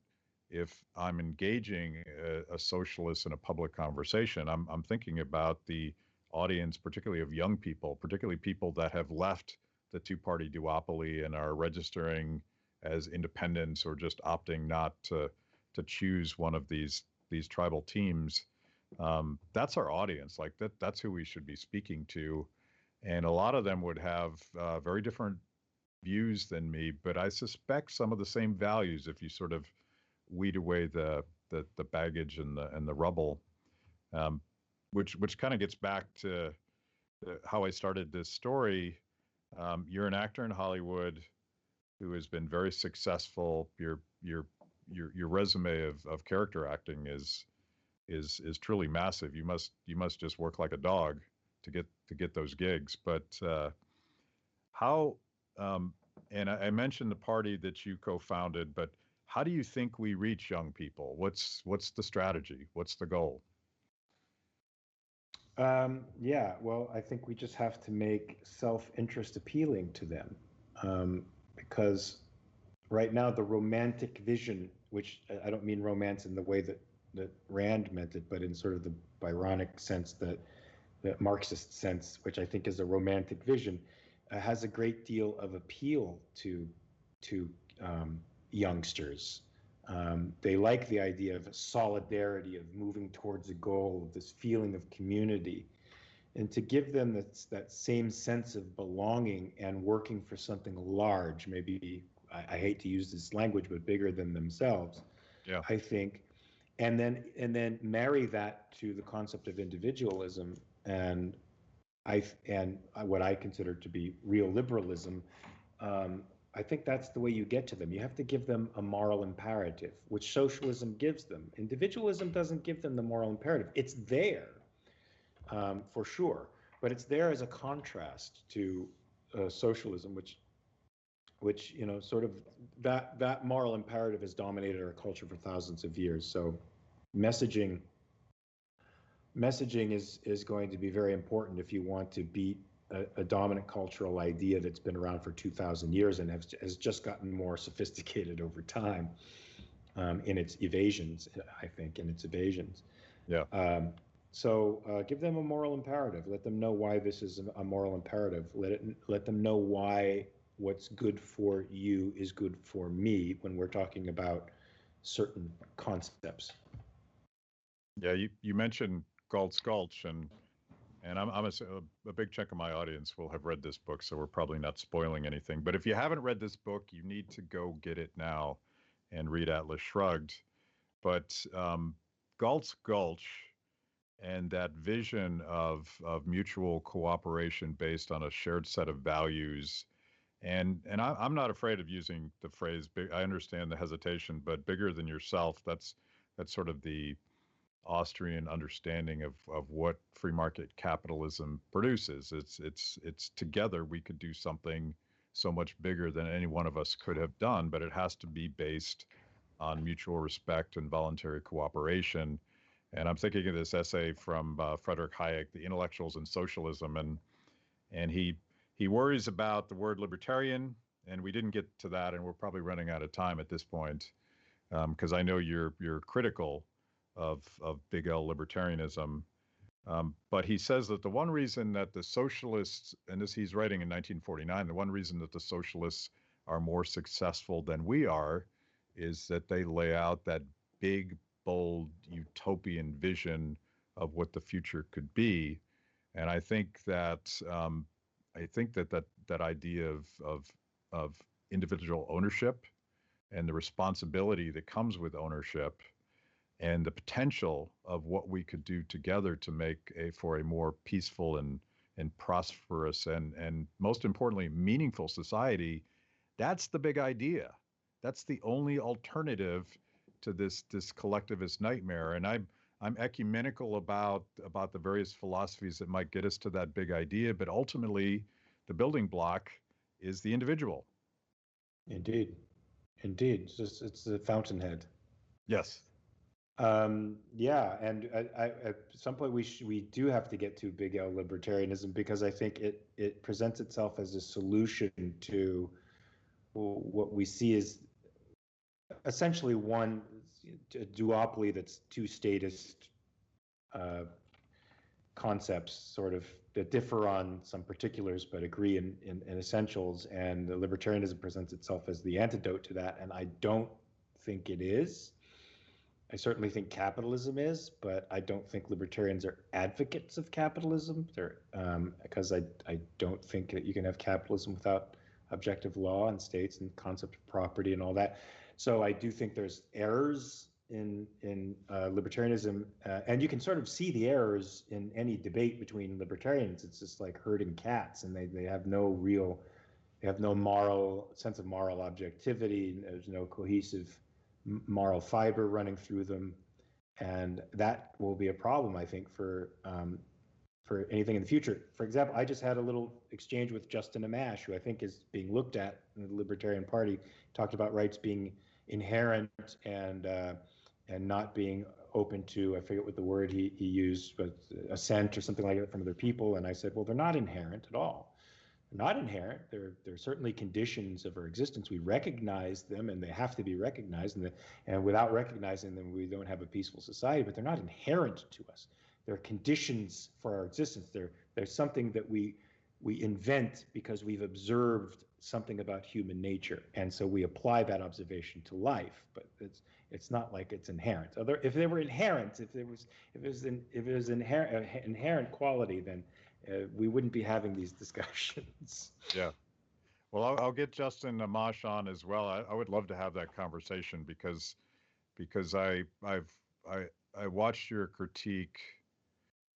if I'm engaging a socialist in a public conversation, I'm thinking about the audience, particularly of young people, particularly people that have left the two-party duopoly and are registering as independents or just opting not to choose one of these tribal teams. That's our audience. Like that's who we should be speaking to, and a lot of them would have very different views than me, but I suspect some of the same values if you sort of weed away the baggage and the rubble, um, which kind of gets back to how I started this story. You're an actor in Hollywood who has been very successful. Your resume of character acting is truly massive. You must just work like a dog to get those gigs. But How, um, and I mentioned the party that you co-founded, but how do you think we reach young people? What's the strategy? What's the goal? Yeah, well, I think we just have to make self-interest appealing to them, because right now the romantic vision, which I don't mean romance in the way that Rand meant it, but in sort of the Byronic sense, that Marxist sense, which I think is a romantic vision, has a great deal of appeal to youngsters. They like the idea of solidarity, of moving towards a goal, of this feeling of community, and to give them that same sense of belonging and working for something large, maybe I hate to use this language, but bigger than themselves, Yeah. I think, and then marry that to the concept of individualism and what I consider to be real liberalism. um, I think that's the way you get to them. You have to give them a moral imperative, which socialism gives them. Individualism doesn't give them the moral imperative. It's there, for sure, but it's there as a contrast to socialism, which sort of that moral imperative has dominated our culture for thousands of years. So messaging messaging is going to be very important if you want to beat a dominant cultural idea that's been around for 2,000 years and has just gotten more sophisticated over time, in its evasions, I think, in its evasions. Yeah. So give them a moral imperative. Let them know why this is a moral imperative. Let them know why what's good for you is good for me when we're talking about certain concepts. Yeah. You mentioned Galt's Gulch, and I'm a big chunk of my audience will have read this book, so we're probably not spoiling anything. But if you haven't read this book, you need to go get it now and read Atlas Shrugged. But Galt's Gulch and that vision of mutual cooperation based on a shared set of values. And I'm not afraid of using the phrase. I understand the hesitation, but bigger than yourself. That's sort of the Austrian understanding of what free market capitalism produces. It's together we could do something so much bigger than any one of us could have done, but it has to be based on mutual respect and voluntary cooperation. And I'm thinking of this essay from Frederick Hayek, "The Intellectuals and Socialism," and he worries about the word libertarian, and we didn't get to that, and we're probably running out of time at this point, because I know you're critical of big L libertarianism. But he says that the one reason that the socialists, and this he's writing in 1949, the one reason that the socialists are more successful than we are is that they lay out that big, bold, utopian vision of what the future could be. And I think that idea of individual ownership and the responsibility that comes with ownership and the potential of what we could do together to make for a more peaceful and prosperous and most importantly meaningful society. That's the big idea. That's the only alternative to this collectivist nightmare. And I'm ecumenical about the various philosophies that might get us to that big idea, but ultimately the building block is the individual. Indeed, indeed, it's the fountainhead. Yes. Yeah, and at some point we do have to get to big L libertarianism, because I think it presents itself as a solution to what we see as essentially one duopoly that's two statist uh, concepts, sort of, that differ on some particulars but agree in essentials. And the libertarianism presents itself as the antidote to that, and I don't think it is. I certainly think capitalism is, but I don't think libertarians are advocates of capitalism. They're because I don't think that you can have capitalism without objective law and states and concept of property and all that. So I do think there's errors in libertarianism, and you can sort of see the errors in any debate between libertarians. It's just like herding cats, and they have no real, they have no moral sense of moral objectivity. There's no cohesive moral fiber running through them, and that will be a problem, I think, for anything in the future. For example, I just had a little exchange with Justin Amash, who I think is being looked at in the Libertarian Party, talked about rights being inherent and not being open to, I forget what the word he used, but assent or something like that from other people. And I said, well, they're not inherent at all. They're not inherent. They're certainly conditions of our existence. We recognize them, and they have to be recognized. And without recognizing them, we don't have a peaceful society. But they're not inherent to us. They're conditions for our existence. They're something that we invent because we've observed something about human nature, and so we apply that observation to life. But it's not like it's inherent. If they were inherent, if it was inherent quality, then we wouldn't be having these discussions. Yeah. Well, I'll get Justin Amash on as well. I would love to have that conversation because I watched your critique.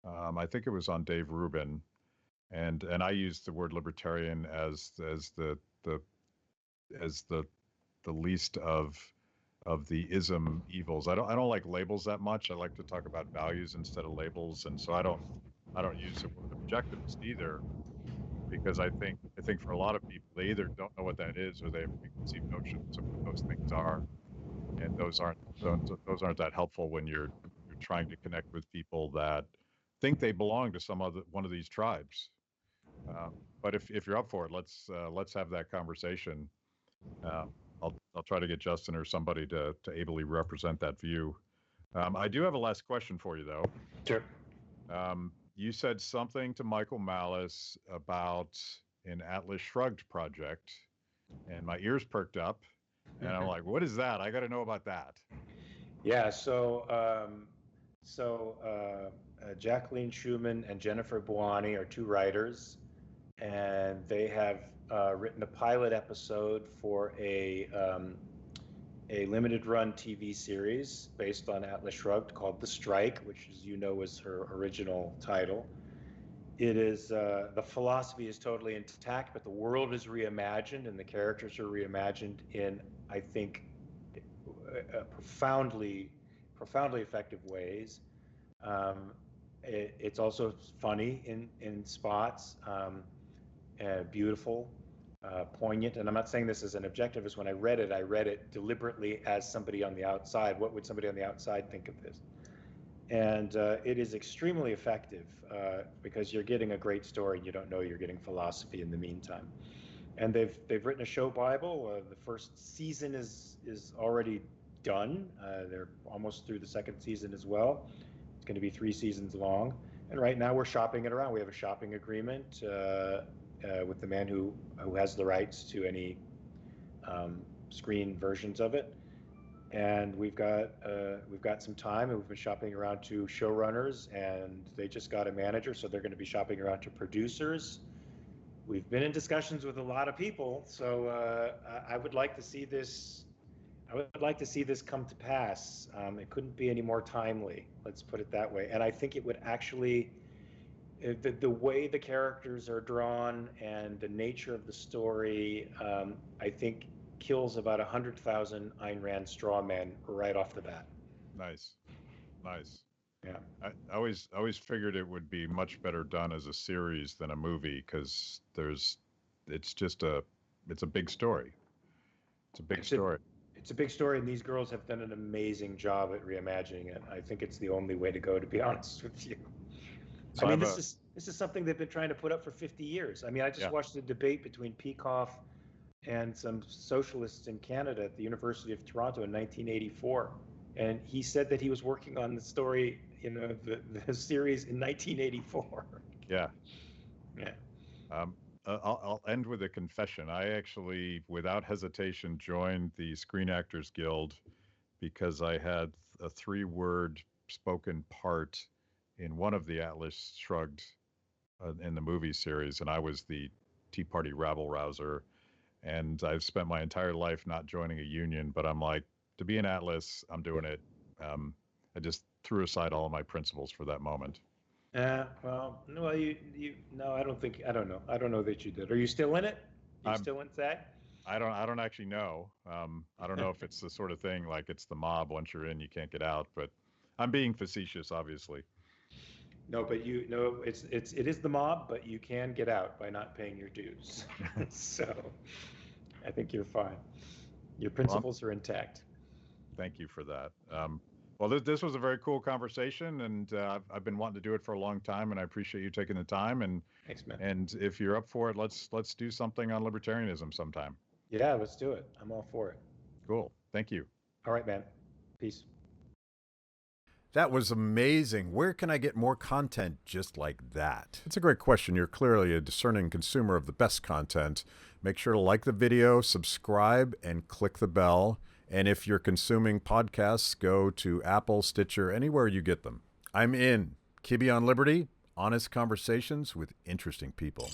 I think it was on Dave Rubin, and I used the word libertarian as the least of the ism evils. I don't like labels that much. I like to talk about values instead of labels, and so I don't use the word objectivist either, because I think for a lot of people, they either don't know what that is or they have preconceived notions of what those things are, and those aren't that helpful when you're trying to connect with people that think they belong to one of these tribes. But if you're up for it, let's have that conversation. I'll try to get Justin or somebody to ably represent that view. I do have a last question for you, though. Sure. You said something to Michael Malice about an Atlas Shrugged project, and my ears perked up, and I'm like, what is that? I got to know about that. Yeah, so Jacqueline Schumann and Jennifer Buani are two writers, and they have written a pilot episode for a limited run TV series based on Atlas Shrugged called The Strike, which, as you know, was her original title. It is the philosophy is totally intact, but the world is reimagined and the characters are reimagined in, I think, profoundly effective ways. It's also funny in spots, beautiful, poignant. And I'm not saying this as an objectivist. When I read it deliberately as somebody on the outside. What would somebody on the outside think of this? And it is extremely effective because you're getting a great story and you don't know you're getting philosophy in the meantime. And they've written a show Bible. The first season is already done. They're almost through the second season as well. It's going to be 3 seasons long. And right now we're shopping it around. We have a shopping agreement with the man who has the rights to any screen versions of it. And we've got some time, and we've been shopping around to showrunners, and they just got a manager, so they're going to be shopping around to producers. We've been in discussions with a lot of people, so I would like to see this. I would like to see this come to pass. It couldn't be any more timely. Let's put it that way. And I think it would actually, the way the characters are drawn and the nature of the story, I think kills about 100,000 Ayn Rand straw men right off the bat. Nice. Yeah. I always figured it would be much better done as a series than a movie, because it's a big story. It's a big story. It's a big story, and these girls have done an amazing job at reimagining it. I think it's the only way to go, to be honest with you. So I mean, this is something they've been trying to put up for 50 years. I mean, I just watched the debate between Peikoff and some socialists in Canada at the University of Toronto in 1984. And he said that he was working on the story, the series in 1984. Yeah. I'll end with a confession. I actually, without hesitation, joined the Screen Actors Guild because I had a 3-word spoken part in one of the Atlas Shrugged in the movie series, and I was the Tea Party rabble-rouser. And I've spent my entire life not joining a union, but I'm like, to be an Atlas, I'm doing it. I just threw aside all of my principles for that moment. Well, no, I don't know. I don't know that you did. Are you still in it? Are you still in SAG? I don't actually know. I don't know if it's the sort of thing like it's the mob. Once you're in, you can't get out. But I'm being facetious, obviously. No, but it is the mob, but you can get out by not paying your dues. So I think you're fine. Your principles are intact. Thank you for that. Well, this was a very cool conversation, and I've been wanting to do it for a long time, and I appreciate you taking the time. And Thanks, man. and if you're up for it, let's do something on libertarianism sometime. Yeah, let's do it. I'm all for it. Cool. Thank you. All right, man. Peace. That was amazing. Where can I get more content just like that? It's a great question. You're clearly a discerning consumer of the best content. Make sure to like the video, subscribe, and click the bell. And if you're consuming podcasts, go to Apple, Stitcher, anywhere you get them. I'm in. Kibbe on Liberty, honest conversations with interesting people.